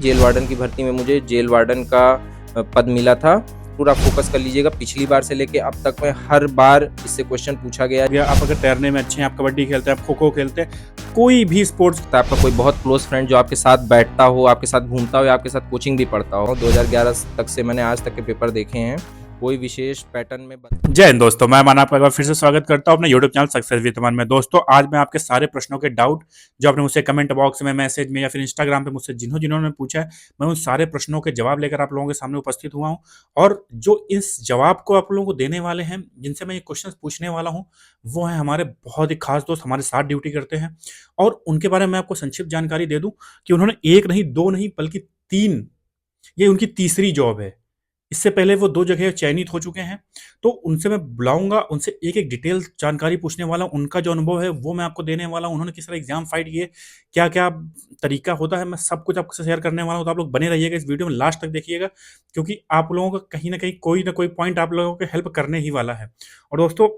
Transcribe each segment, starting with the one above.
Jail warden की भर्ती में मुझे जेल वार्डन का पद मिला था। पूरा फोकस कर लीजिएगा, पिछली बार से लेके अब तक में हर बार इससे क्वेश्चन पूछा गया है। आप अगर तैरने में अच्छे हैं, आप कबड्डी खेलते हैं, आप खो खो खेलते हैं, कोई भी स्पोर्ट्स, तो आपका कोई बहुत क्लोज फ्रेंड जो आपके साथ बैठता हो, आपके साथ घूमता हो या आपके साथ कोचिंग भी पढ़ता हो, 2011 तक से मैंने आज तक के पेपर देखे हैं, कोई विशेष पैटर्न में जय हिंद दोस्तों, मैं मान आपका एक बार फिर से स्वागत करता हूं अपने YouTube चैनल सक्सेस विद मन में। दोस्तों, आज मैं आपके सारे प्रश्नों के डाउट जो आपने मुझसे कमेंट बॉक्स में, मैसेज में या फिर इंस्टाग्राम पे मुझसे जिन्होंने पूछा है, मैं उन सारे प्रश्नों के जवाब लेकर आप लोगों के सामने उपस्थित हुआ हूं। और जो इस जवाब को आप लोगों को देने वाले हैं, जिनसे मैं ये क्वेश्चन पूछने वाला हूँ, वो है हमारे बहुत ही खास दोस्त, हमारे साथ ड्यूटी करते हैं। और उनके बारे में आपको संक्षिप्त जानकारी दे दूं कि उन्होंने एक नहीं, दो नहीं, बल्कि तीन, ये उनकी तीसरी जॉब है। इससे पहले वो 2 जगह चयनित हो चुके हैं। तो उनसे मैं बुलाऊँगा, उनसे एक-एक डिटेल जानकारी पूछने वाला हूँ। उनका जो अनुभव है वो मैं आपको देने वाला हूँ। उन्होंने किस तरह एग्ज़ाम फाइट किए, क्या-क्या तरीका होता है, मैं सब कुछ आपसे शेयर करने वाला हूँ। तो आप लोग बने रहिएगा इस वीडियो में, लास्ट तक देखिएगा, क्योंकि आप लोगों का कहीं न कहीं कोई न कोई पॉइंट आप लोगों को हेल्प करने ही वाला है। और दोस्तों,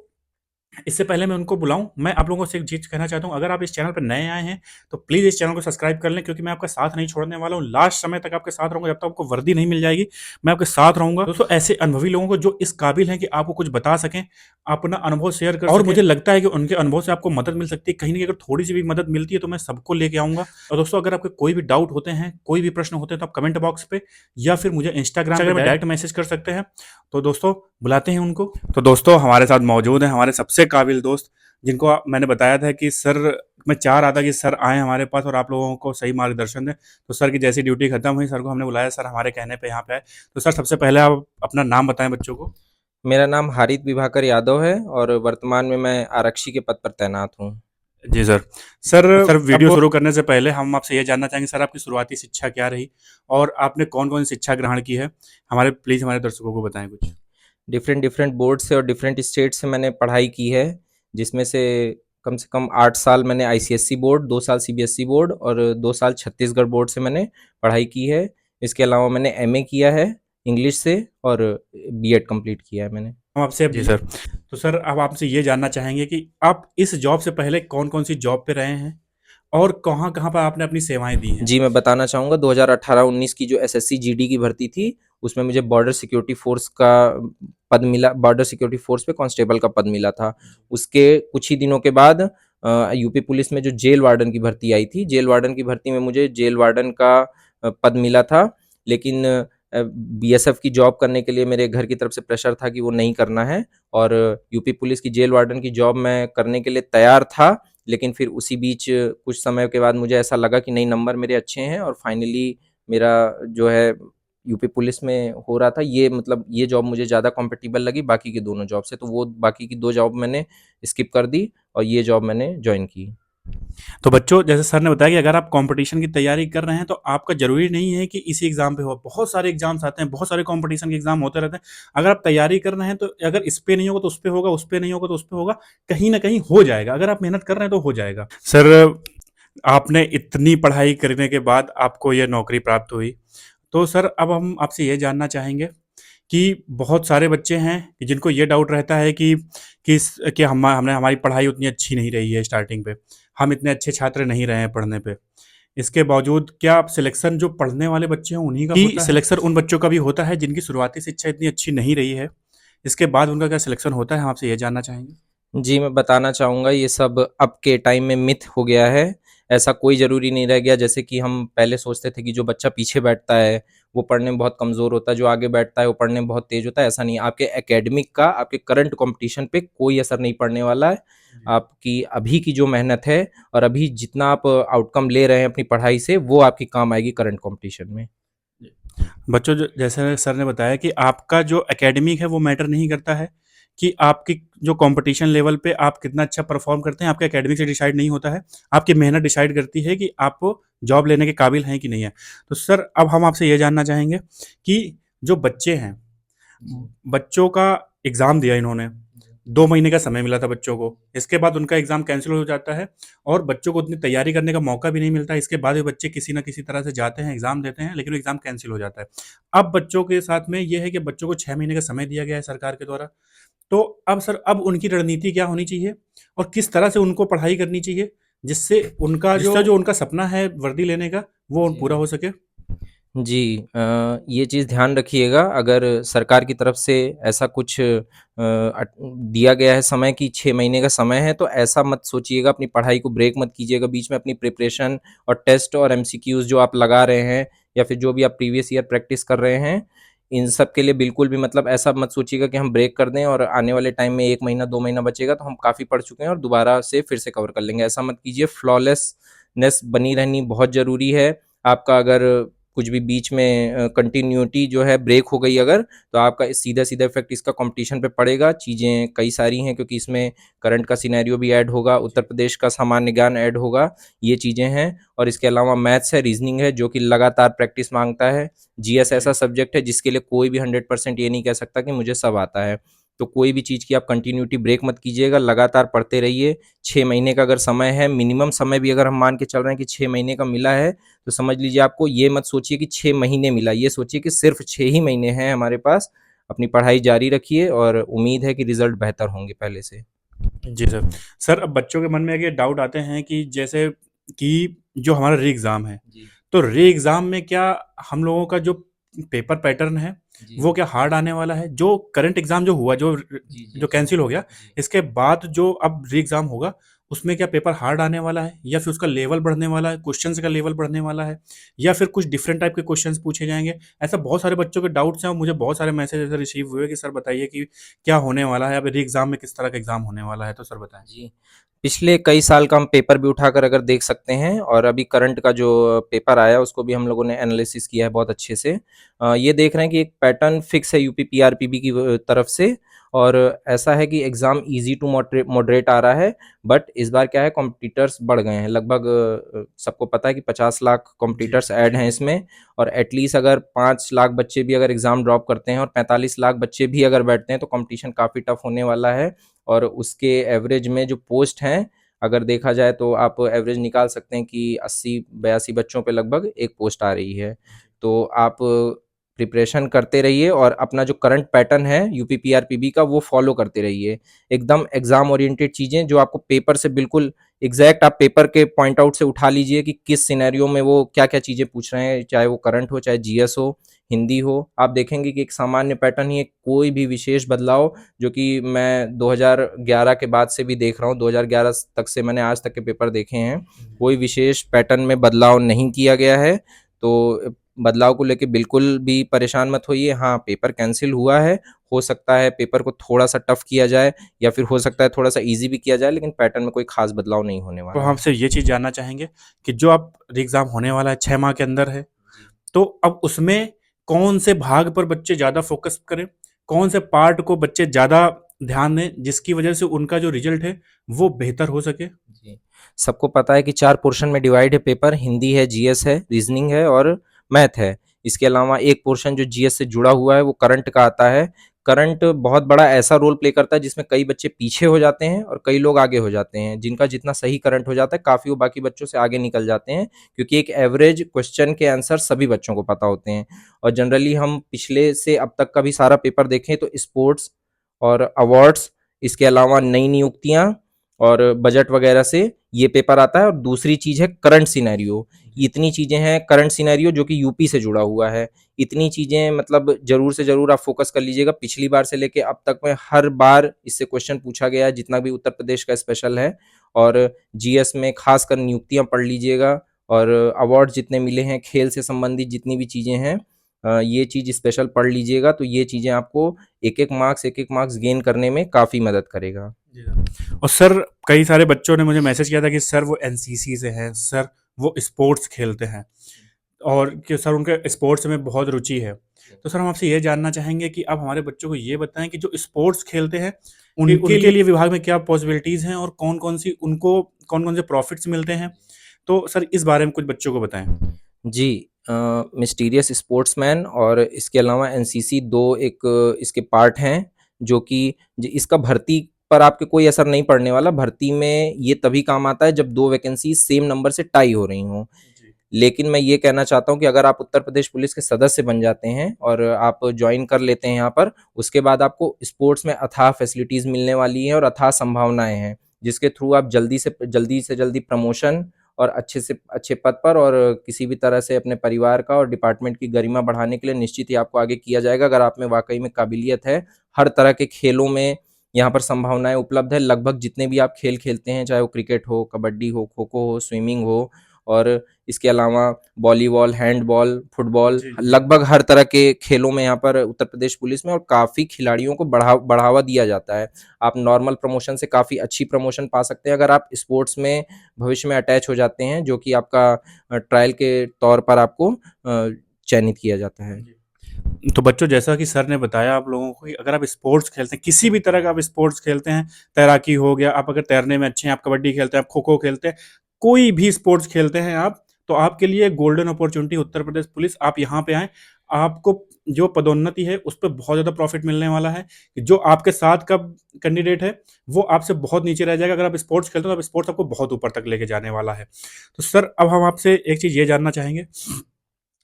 इससे पहले मैं उनको बुलाऊँ, मैं आप लोगों से एक चीज़ कहना चाहता हूँ, अगर आप इस चैनल पे नए आए हैं, तो प्लीज़ इस चैनल को सब्सक्राइब कर लें, क्योंकि मैं आपका साथ नहीं छोड़ने वाला हूँ। लास्ट समय तक आपके साथ रहूँगा, जब तक आपको वर्दी नहीं मिल जाएगी, मैं आपके साथ रहूँगा। दोस्तों, ऐसे अनुभवी लोगों को जो इस काबिल हैं कि आपको कुछ बता सकें, अपना अनुभव शेयर कर सकें, और मुझे लगता है कि उनके अनुभव से आपको मदद मिल सकती है। कहीं न कहीं अगर थोड़ी-सी भी मदद मिलती है, तो मैं सबको लेके आऊँगा। और दोस्तों, अगर आपके कोई भी डाउट होते हैं, कोई भी प्रश्न होते हैं, तो आप कमेंट बॉक्स पे या फिर मुझे इंस्टाग्राम पे डायरेक्ट मैसेज कर सकते हैं। तो दोस्तों, बुलाते हैं उनको। तो दोस्तों, हमारे साथ मौजूद हैं हमारे सबसे काबिल दोस्त, जिनको मैंने बताया था कि सर, मैं चाह रहा था कि सर आएँ हमारे पास और आप लोगों को सही मार्गदर्शन दें। तो सर की जैसी ड्यूटी खत्म हुई, सर को हमने बुलाया, सर हमारे कहने पे यहाँ पे आए। तो सर, सबसे पहले आप अपना नाम बताएँ बच्चों को। मेरा नाम हारित विभाकर यादव है और वर्तमान में मैं आरक्षी के पद पर तैनात हूँ। जी सर। सर, वीडियो शुरू करने से पहले हम आपसे ये जानना चाहेंगे, सर आपकी शुरुआती शिक्षा क्या रही और आपने कौन-कौन सी शिक्षा ग्रहण की है? प्लीज़ हमारे दर्शकों को बताएँ कुछ। डिफरेंट डिफरेंट बोर्ड से और डिफरेंट स्टेट से मैंने पढ़ाई की है, जिसमें से कम 8 साल मैंने आईसीएसई बोर्ड, 2 साल सीबीएसई बोर्ड और 2 साल छत्तीसगढ़ बोर्ड से मैंने पढ़ाई की है। इसके अलावा मैंने एमए किया है इंग्लिश से और बीएड कंप्लीट किया है मैंने। हम आपसे जी सर। तो सर, अब आपसे ये जानना चाहेंगे कि आप इस जॉब से पहले कौन-कौन सी जॉब पे रहे हैं और कहाँ-कहाँ पर आपने अपनी सेवाएँ दी हैं? जी, मैं बताना चाहूँगा 2018-19 की जो एसएससी जीडी की भर्ती थी, उसमें मुझे बॉर्डर सिक्योरिटी फ़ोर्स का पद मिला, बॉर्डर सिक्योरिटी फ़ोर्स पे कांस्टेबल का पद मिला था। उसके कुछ ही दिनों के बाद यूपी पुलिस में जो जेल वार्डन की भर्ती आई थी, जेल वार्डन की भर्ती में मुझे जेल वार्डन का पद मिला था। लेकिन बीएसएफ की जॉब करने के लिए मेरे घर की तरफ से प्रेशर था कि वो नहीं करना है, और यूपी पुलिस की जेल वार्डन की जॉब मैं करने के लिए तैयार था। लेकिन फिर उसी बीच कुछ समय के बाद मुझे ऐसा लगा कि नहीं, नंबर मेरे अच्छे हैं और फाइनली मेरा जो है यूपी पुलिस में हो रहा था, ये मतलब ये जॉब मुझे ज़्यादा कॉम्पेटिबल लगी बाकी की दोनों जॉब से, तो वो बाकी की 2 जॉब मैंने स्किप कर दी और ये जॉब मैंने जॉइन की। तो बच्चों, जैसे सर ने बताया कि अगर आप कॉम्पिटिशन की तैयारी कर रहे हैं, तो आपका ज़रूरी नहीं है कि इसी एग्ज़ाम पे हो। बहुत सारे एग्ज़ाम्स आते हैं, बहुत सारे कॉम्पिटिशन के एग्ज़ाम होते रहते हैं। अगर आप तैयारी कर रहे हैं, तो अगर इस पे नहीं होगा तो उस पे होगा, उस पे नहीं होगा तो उस पे होगा, कहीं न कहीं हो जाएगा। अगर आप मेहनत कर रहे हैं तो हो जाएगा। सर, आपने इतनी पढ़ाई करने के बाद आपको ये नौकरी प्राप्त हुई। तो सर, अब हम आपसे ये जानना चाहेंगे कि बहुत सारे बच्चे हैं कि जिनको ये डाउट रहता है कि कि हमने हमारी पढ़ाई उतनी अच्छी नहीं रही है स्टार्टिंग पे, हम इतने अच्छे छात्र नहीं रहे हैं पढ़ने पे। इसके बावजूद क्या आप सिलेक्शन जो पढ़ने वाले बच्चे हैं उन्हीं का होता है? सिलेक्शन उन बच्चों का भी होता है जिनकी शुरुआती शिक्षा इतनी अच्छी नहीं रही है, इसके बाद उनका क्या सिलेक्शन होता है? हम आपसे ये जानना चाहेंगे। जी, मैं बताना चाहूँगा ये सब अब के टाइम में मिथ हो गया है। ऐसा कोई ज़रूरी नहीं रह गया, जैसे कि हम पहले सोचते थे कि जो बच्चा पीछे बैठता है, वो पढ़ने में बहुत कमज़ोर होता है, जो आगे बैठता है, वो पढ़ने में बहुत तेज़ होता है, ऐसा नहीं है। आपके एकेडमिक का, आपके करंट कॉम्पिटिशन पे कोई असर नहीं पड़ने वाला है। आपकी अभी की जो मेहनत है और अभी जितना आप आउटकम ले रहे हैं अपनी पढ़ाई से, वो आपकी काम आएगी करंट कॉम्पिटिशन में। बच्चों, जो जैसे सर ने बताया कि आपका जो एकेडमिक है वो मैटर नहीं करता है, कि आपकी जो कंपटीशन लेवल पे आप कितना अच्छा परफॉर्म करते हैं, आपके एकेडमिक से डिसाइड नहीं होता है। आपकी मेहनत डिसाइड करती है कि आप जॉब लेने के काबिल हैं कि नहीं है। तो सर, अब हम आपसे ये जानना चाहेंगे कि जो बच्चे हैं, बच्चों का एग्ज़ाम दिया इन्होंने, 2 महीने का समय मिला था बच्चों को, इसके बाद उनका एग्ज़ाम कैंसल हो जाता है और बच्चों को उतनी तैयारी करने का मौका भी नहीं मिलता है। इसके बाद भी बच्चे किसी न किसी तरह से जाते हैं, एग्ज़ाम देते हैं, लेकिन वो एग्ज़ाम कैंसल हो जाता है। अब बच्चों के साथ में ये है कि बच्चों को 6 महीने का समय दिया गया है सरकार के द्वारा। तो अब सर, अब उनकी रणनीति क्या होनी चाहिए और किस तरह से उनको पढ़ाई करनी चाहिए, जिससे उनका जो उनका सपना है वर्दी लेने का, वो पूरा हो सके? जी ये चीज़ ध्यान रखिएगा अगर सरकार की तरफ से ऐसा कुछ दिया गया है समय कि 6 महीने का समय है, तो ऐसा मत सोचिएगा, अपनी पढ़ाई को ब्रेक मत कीजिएगा बीच में। अपनी प्रिपरेशन और टेस्ट और एमसीक्यूज़ जो आप लगा रहे हैं या फिर जो भी आप प्रीवियस ईयर प्रैक्टिस कर रहे हैं, इन सब के लिए बिल्कुल भी मतलब ऐसा मत सोचिएगा कि हम ब्रेक कर दें और आने वाले टाइम में 1 महीना 2 महीना बचेगा तो हम काफ़ी पढ़ चुके हैं और दोबारा से फिर से कवर कर लेंगे। ऐसा मत कीजिए, फ्लॉलेसनेस बनी रहनी बहुत ज़रूरी है। आपका अगर कुछ भी बीच में कंटिन्यूटी जो है ब्रेक हो गई अगर, तो आपका सीधा सीधा इफेक्ट इसका कंपटीशन पे पड़ेगा। चीज़ें कई सारी हैं क्योंकि इसमें करंट का सिनेरियो भी ऐड होगा, उत्तर प्रदेश का सामान्य ज्ञान ऐड होगा, ये चीज़ें हैं। और इसके अलावा मैथ्स है, रीजनिंग है, जो कि लगातार प्रैक्टिस मांगता है। जीएस जी। ऐसा सब्जेक्ट है जिसके लिए कोई भी 100% ये नहीं कह सकता कि मुझे सब आता है। तो कोई भी चीज़ की आप कंटिन्यूटी ब्रेक मत कीजिएगा, लगातार पढ़ते रहिए। 6 महीने का अगर समय है, मिनिमम समय भी अगर हम मान के चल रहे हैं कि 6 महीने का मिला है, तो समझ लीजिए, आपको ये मत सोचिए कि 6 महीने मिला, ये सोचिए कि सिर्फ 6 ही महीने हैं हमारे पास। अपनी पढ़ाई जारी रखिए और उम्मीद है कि रिजल्ट बेहतर होंगे पहले से। जी सर। सर, अब बच्चों के मन में ये डाउट आते हैं कि जैसे कि जो हमारा री एग्ज़ाम है, जी, तो री एग्ज़ाम में क्या हम लोगों का जो पेपर पैटर्न है, जी, वो क्या हार्ड आने वाला है? जो करंट एग्ज़ाम जो हुआ, जी, जी, जो कैंसल हो गया, जी। इसके बाद जो अब री एग्ज़ाम होगा, उसमें क्या पेपर हार्ड आने वाला है? या फिर उसका लेवल बढ़ने वाला है, क्वेश्चंस का लेवल बढ़ने वाला है? या फिर कुछ डिफरेंट टाइप के क्वेश्चंस पूछे जाएँगे? ऐसा बहुत सारे बच्चों के डाउट्स हैं और मुझे बहुत सारे मैसेज ऐसे रिसीव हुए कि सर बताइए कि क्या होने वाला है? अब री एग्ज़ाम में किस तरह का एग्ज़ाम होने वाला है? तो सर बताएँ। जी। पिछले कई साल का हम पेपर भी उठाकर अगर देख सकते हैं और अभी करंट का जो पेपर आया उसको भी हम लोगों ने एनालिसिस किया है बहुत अच्छे से। ये देख रहे हैं कि एक पैटर्न फिक्स है यूपी पीआरपीबी की तरफ से, और ऐसा है कि एग्ज़ाम ईज़ी टू मॉडरेट आ रहा है। बट इस बार क्या है, कॉम्पिटिटर्स बढ़ गए हैं। लगभग सबको पता है कि 50 लाख जी, कॉम्पिटिटर्स ऐड हैं इसमें, और एटलीस्ट अगर 5 लाख बच्चे भी अगर एग्ज़ाम ड्रॉप करते हैं और 45 लाख बच्चे भी अगर बैठते हैं तो कॉम्पिटिशन काफ़ी टफ होने वाला है। और उसके एवरेज में जो पोस्ट हैं, अगर देखा जाए तो आप एवरेज निकाल सकते हैं कि 80-82 बच्चों पे लगभग एक पोस्ट आ रही है। तो आप प्रिपरेशन करते रहिए और अपना जो करंट पैटर्न है यूपी पीआरपीबी का वो फॉलो करते रहिए। एकदम एग्जाम ओरिएंटेड चीज़ें जो आपको पेपर से बिल्कुल एग्जैक्ट, आप पेपर के पॉइंट आउट से उठा लीजिए कि किस सिनेरियो में वो क्या क्या चीज़ें पूछ रहे हैं, चाहे वो करंट हो, चाहे जीएस हो, हिंदी हो। आप देखेंगे कि एक सामान्य पैटर्न ही है, कोई भी विशेष बदलाव, जो कि मैं 2011 के बाद से भी देख रहा हूँ, 2011 तक से मैंने आज तक के पेपर देखे हैं, कोई विशेष पैटर्न में बदलाव नहीं किया गया है। तो बदलाव को लेके बिल्कुल भी परेशान मत होइए। हाँ, पेपर कैंसिल हुआ है, हो सकता है पेपर को थोड़ा-सा टफ किया जाए या फिर हो सकता है थोड़ा-सा ईज़ी भी किया जाए, लेकिन पैटर्न में कोई ख़ास बदलाव नहीं होने तो वाला हम है। आपसे ये चीज़ जानना चाहेंगे कि जो अब री एग्ज़ाम होने वाला है 6 माह के अंदर है, जी। तो अब उसमें कौन से भाग पर बच्चे ज़्यादा फ़ोकस करें? कौन से पार्ट को बच्चे ज़्यादा ध्यान दें, जिसकी वजह से उनका जो रिज़ल्ट है, वो बेहतर हो सके? जी। सबको पता है कि 4 पोर्शन में डिवाइड है पेपर, हिंदी है, जीएस है, रीज़निंग है और मैथ है। इसके अलावा एक पोर्शन जो जीएस से जुड़ा हुआ है वो करंट का आता है। करंट बहुत बड़ा ऐसा रोल प्ले करता है जिसमें कई बच्चे पीछे हो जाते हैं और कई लोग आगे हो जाते हैं। जिनका जितना सही करंट हो जाता है, काफ़ी वो बाकी बच्चों से आगे निकल जाते हैं, क्योंकि एक एवरेज क्वेश्चन के आंसर सभी बच्चों को पता होते हैं। और जनरली हम पिछले से अब तक का भी सारा पेपर देखें तो स्पोर्ट्स और अवार्ड्स, इसके अलावा नई नियुक्तियाँ और बजट वगैरह से ये पेपर आता है। और दूसरी चीज़ है करंट सिनेरियो। इतनी चीज़ें हैं करंट सिनेरियो जो कि यूपी से जुड़ा हुआ है। इतनी चीज़ें मतलब ज़रूर से ज़रूर आप फ़ोकस कर लीजिएगा। पिछली बार से लेके अब तक में हर बार इससे क्वेश्चन पूछा गया है, जितना भी उत्तर प्रदेश का स्पेशल है। और जीएस में खासकर नियुक्तियाँ पढ़ लीजिएगा, और अवार्ड जितने मिले हैं, खेल से संबंधित जितनी भी चीज़ें हैं, ये चीज़ स्पेशल पढ़ लीजिएगा, तो ये चीज़ें आपको एक-एक मार्क्स गेन करने में काफ़ी मदद करेगा। जी सर। और सर, कई सारे बच्चों ने मुझे मैसेज किया था कि सर वो एनसीसी से हैं, सर वो स्पोर्ट्स खेलते हैं और कि सर उनके स्पोर्ट्स में बहुत रुचि है। तो सर हम आपसे ये जानना चाहेंगे कि आप हमारे बच्चों को ये बताएँ कि जो स्पोर्ट्स खेलते हैं, उनके उनके लिए लिए विभाग में क्या पॉसिबिलिटीज़ हैं और कौन-कौन से प्रॉफ़िट्स मिलते हैं? तो सर इस बारे में कुछ बच्चों को बताएँ। जी, मिस्टीरियस स्पोर्ट्समैन और इसके अलावा एनसीसी, 2 एक इसके पार्ट हैं, जो कि इसका भर्ती पर आपके कोई असर नहीं पड़ने वाला। भर्ती में ये तभी काम आता है जब 2 वैकेंसी सेम नंबर से टाई हो रही हों। जी। लेकिन मैं ये कहना चाहता हूँ कि अगर आप उत्तर प्रदेश पुलिस के सदस्य बन जाते हैं और आप ज्वाइन कर लेते हैं यहाँ पर, उसके बाद आपको स्पोर्ट्स में अथाह फैसिलिटीज़ मिलने वाली हैं और अथाह संभावनाएँ हैं, जिसके थ्रू आप जल्दी से जल्दी प्रमोशन और अच्छे से अच्छे पद पर और किसी भी तरह से अपने परिवार का और डिपार्टमेंट की गरिमा बढ़ाने के लिए निश्चित ही आपको आगे किया जाएगा अगर आप में वाकई में काबिलियत है। हर तरह के खेलों में यहाँ पर संभावनाएं उपलब्ध है। लगभग जितने भी आप खेल खेलते हैं, चाहे वो क्रिकेट हो, कबड्डी हो, खो खो हो, स्विमिंग हो, और इसके अलावा वॉलीबॉल, हैंडबॉल, फुटबॉल, जी। लगभग हर तरह के खेलों में यहाँ पर उत्तर प्रदेश पुलिस में और काफ़ी खिलाड़ियों को बढ़ावा दिया जाता है। आप नॉर्मल प्रमोशन से काफ़ी अच्छी प्रमोशन पा सकते हैं अगर आप स्पोर्ट्स में भविष्य में अटैच हो जाते हैं, जो कि आपका ट्रायल के तौर पर आपको चयनित किया जाता है। तो बच्चों, जैसा कि सर ने बताया आप लोगों को कि अगर आप स्पोर्ट्स खेलते हैं, किसी भी तरह का आप स्पोर्ट्स खेलते हैं, तैराकी हो गया, आप अगर तैरने में अच्छे हैं, आप कबड्डी खेलते हैं, आप खो-खो खेलते हैं, कोई भी स्पोर्ट्स खेलते हैं आप, तो आपके लिए golden opportunity Uttar Pradesh police, आप यहाँ पे आएँ। आपको जो पदोन्नति है, उस पे बहुत ज़्यादा प्रॉफ़िट मिलने वाला है। जो आपके साथ का कैंडिडेट है, वो आपसे बहुत नीचे रह जाएगा। अगर आप स्पोर्ट्स खेलते हो, तो स्पोर्ट्स आपको बहुत ऊपर तक लेके जाने वाला है। तो सर, अब हम आपसे एक चीज़ ये जानना चाहेंगे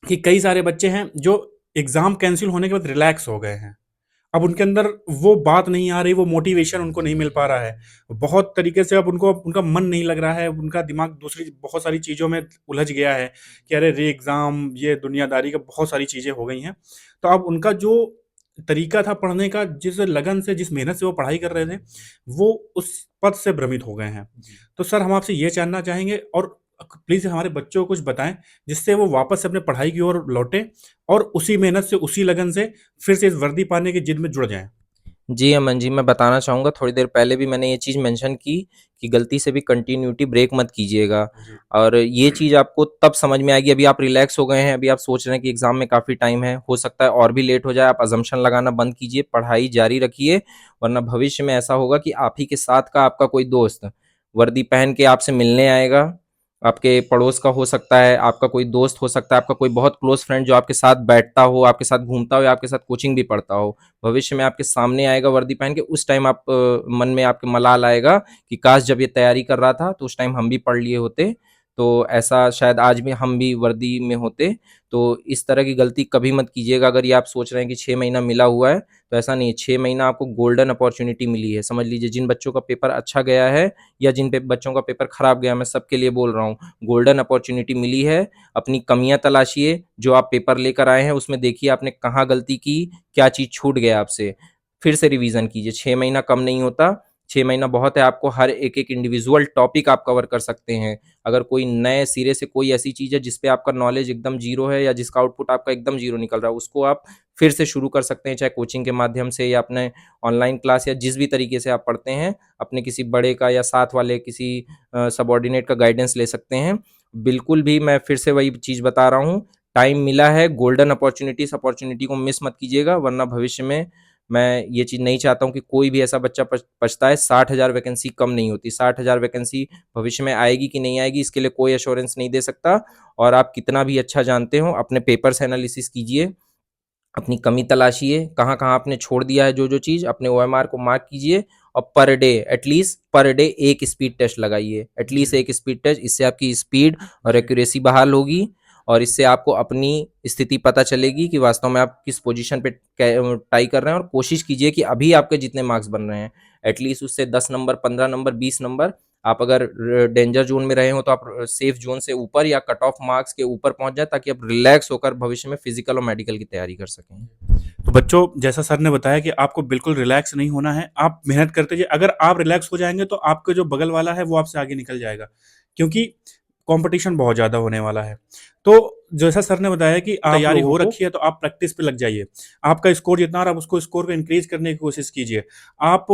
कि कई सारे बच्चे हैं जो एग्ज़ाम कैंसल होने के बाद रिलैक्स हो गए हैं। अब उनके अंदर वो बात नहीं आ रही, वो मोटिवेशन उनको नहीं मिल पा रहा है। बहुत तरीके से अब उनको उनका मन नहीं लग रहा है, उनका दिमाग दूसरी बहुत सारी चीज़ों में उलझ गया है कि अरे री-एग्ज़ाम, ये दुनियादारी का बहुत सारी चीज़ें हो गई हैं। तो अब उनका जो तरीका था पढ़ने का, जिस लगन से, जिस मेहनत से वो पढ़ाई कर रहे थे, वो उस पद से भ्रमित हो गए हैं। तो सर, हम आपसे ये जानना चाहेंगे और प्लीज़ हमारे बच्चों को कुछ बताएँ, जिससे वो वापस से अपने पढ़ाई की ओर लौटें और उसी मेहनत से, उसी लगन से फिर से इस वर्दी पाने की जिद में जुड़ जाएँ। जी, अमन जी, मैं बताना चाहूँगा, थोड़ी देर पहले भी मैंने ये चीज़ मेंशन की कि गलती से भी कंटिन्यूटी ब्रेक मत कीजिएगा। जी। और ये चीज़ आपको तब समझ में आएगी, अभी आप रिलैक्स हो गए हैं, अभी आप सोच रहे हैं कि एग्ज़ाम में काफ़ी टाइम है, हो सकता है और भी लेट हो जाए, आप असम्पशन लगाना बंद कीजिए, पढ़ाई जारी रखिए, वरना भविष्य में ऐसा होगा कि आप ही के साथ का आपका कोई दोस्त वर्दी पहन के आपसे मिलने आएगा, आपके पड़ोस का हो सकता है, आपका कोई दोस्त हो सकता है, आपका कोई बहुत क्लोज़ फ्रेंड जो आपके साथ बैठता हो, आपके साथ घूमता हो या आपके साथ कोचिंग भी पढ़ता हो, भविष्य में आपके सामने आएगा वर्दी पहन के। उस टाइम आप मन में आपके मलाल आएगा कि काश जब ये तैयारी कर रहा था तो उस टाइम हम भी पढ़ लिए होते, तो ऐसा शायद आज भी हम भी वर्दी में होते। तो इस तरह की गलती कभी मत कीजिएगा। अगर ये आप सोच रहे हैं कि 6 महीना मिला हुआ है, तो ऐसा नहीं है। 6 महीना आपको गोल्डन अपॉर्चुनिटी मिली है। समझ लीजिए, जिन बच्चों का पेपर अच्छा गया है या जिन बच्चों का पेपर खराब गया, मैं सबके लिए बोल रहा हूँ, गोल्डन अपॉर्चुनिटी मिली है। अपनी कमियां तलाशिए, जो आप पेपर लेकर आए हैं उसमें देखिए आपने कहाँ गलती की, क्या चीज़ छूट गया आपसे, फिर से रिवीजन कीजिए। 6 महीना कम नहीं होता, 6 महीना बहुत है। आपको हर एक एक इंडिविजुअल टॉपिक आप कवर कर सकते हैं। अगर कोई नए सिरे से कोई ऐसी चीज़ है जिस पे आपका नॉलेज एकदम जीरो है या जिसका आउटपुट आपका एकदम जीरो निकल रहा है, उसको आप फिर से शुरू कर सकते हैं, चाहे कोचिंग के माध्यम से या अपने ऑनलाइन क्लास या जिस भी तरीके से आप पढ़ते हैं, अपने किसी बड़े का या साथ वाले किसी सबॉर्डिनेट का गाइडेंस ले सकते हैं। बिल्कुल भी मैं फिर से वही चीज़ बता रहा हूँ, टाइम मिला है, गोल्डन अपॉर्चुनिटी, इस अपॉर्चुनिटी को मिस मत कीजिएगा, वरना भविष्य में मैं ये चीज़ नहीं चाहता हूँ कि कोई भी ऐसा बच्चा पछताए। 60,000 वैकेंसी कम नहीं होती। 60,000 वैकेंसी भविष्य में आएगी कि नहीं आएगी, इसके लिए कोई एश्योरेंस नहीं दे सकता। और आप कितना भी अच्छा जानते हो, अपने पेपर से एनालिसिस कीजिए, अपनी कमी तलाशिए, कहाँ-कहाँ आपने छोड़ दिया है जो-जो चीज़, अपने ओएमआर को मार्क कीजिए और per day, at least per day एक स्पीड टेस्ट लगाइए। एटलीस्ट जी। एक स्पीड टेस्ट, इससे आपकी स्पीड और जी। एक्यूरेसी बहाल होगी और इससे आपको अपनी स्थिति पता चलेगी कि वास्तव में आप किस पोजीशन पे ट्राई कर रहे हैं। और कोशिश कीजिए कि अभी आपके जितने मार्क्स बन रहे हैं, एटलीस्ट उससे 10 नंबर, 15 नंबर, 20 नंबर, आप अगर डेंजर जोन में रहे हो तो आप सेफ जोन से ऊपर या कट ऑफ मार्क्स के ऊपर पहुंच जाए, ताकि आप रिलैक्स होकर भविष्य में फिजिकल और मेडिकल की तैयारी कर सकें। तो बच्चों, जैसा सर ने बताया कि आपको बिल्कुल रिलैक्स नहीं होना है, आप मेहनत करते जाइए। अगर आप रिलैक्स हो जाएँगे, तो आपके जो बगल वाला है, वो आपसे आगे निकल जाएगा, क्योंकि कॉम्पिटिशन बहुत ज़्यादा होने वाला है। तो जैसा सर ने बताया कि आप तैयारी हो रखी है, तो आप प्रैक्टिस पे लग जाइए। आपका स्कोर जितना आ रहा है, आप उसको स्कोर को इंक्रीज़ करने की कोशिश कीजिए। आप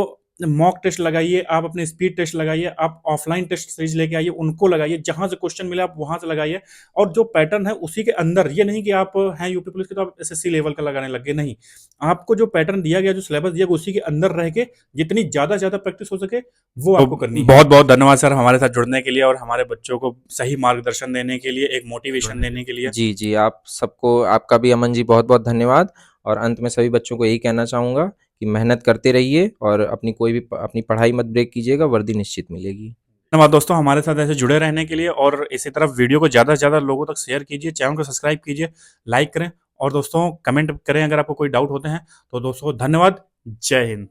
मॉक टेस्ट लगाइए, आप अपने स्पीड टेस्ट लगाइए, आप ऑफलाइन टेस्ट सीरीज़ लेके आइए, उनको लगाइए, जहाँ से क्वेश्चन मिले आप वहाँ से लगाइए। और जो पैटर्न है उसी के अंदर, ये नहीं कि आप हैं यूपी पुलिस के तो आप एसएससी लेवल का लगाने लग गए, नहीं। आपको जो पैटर्न दिया गया, जो सिलेबस दिया गया, उसी के अंदर रह के जितनी ज़्यादा से ज़्यादा प्रैक्टिस हो सके, वो आपको करनी है। बहुत-बहुत धन्यवाद सर, हमारे साथ जुड़ने के लिए और हमारे बच्चों को सही मार्गदर्शन देने के लिए, एक मोटिवेशन देने के लिए। जी, जी, आप सबको, आपका भी अमन जी बहुत-बहुत धन्यवाद। और अंत में सभी बच्चों को यही कहना चाहूँगा कि मेहनत करते रहिए और अपनी पढ़ाई मत ब्रेक कीजिएगा, वर्दी निश्चित मिलेगी। धन्यवाद दोस्तों, हमारे साथ ऐसे जुड़े रहने के लिए और इसी तरह वीडियो को ज़्यादा से ज़्यादा लोगों तक शेयर कीजिए, चैनल को सब्सक्राइब कीजिए, लाइक करें और दोस्तों कमेंट करें अगर आपको कोई डाउट होते हैं। तो दोस्तों धन्यवाद, जय हिंद।